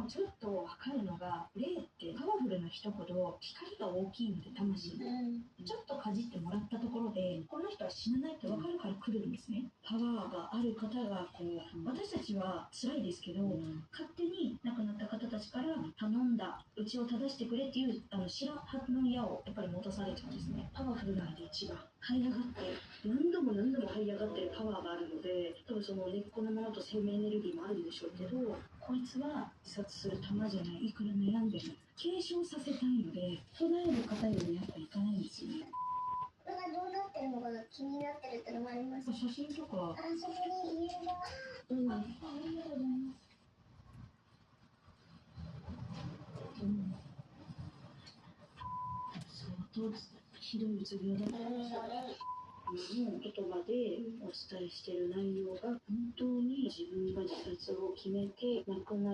ちょっと分かるのが、霊ってパワフルな人ほど光が大きいので、魂に、ちょっとかじってもらったところで、この人は死なないって分かるから来るんですね。パワーがある方がこう、私たちは辛いですけど、勝手に亡くなった方たちから頼んだうちを正してくれっていう白羽の矢をやっぱり持たされちゃうんですね。パワフルなんで血が這い上がって何度も何度も這い上がってるパワーがあるので、多分その根っこのものと生命エネルギーもあるんでしょうけど、こいつは自殺する玉じゃない、いくら悩んでも継承させたいので、途絶える方よりやっぱいかないんですよね。これがどうなってるのかが気になってるってのもあります。写真とか、あそこに家が。ありがとうございます。相当ひどいうつ病だったんですよ。の言葉でお伝えしている内容が本当に自分が自殺を決めて亡くなる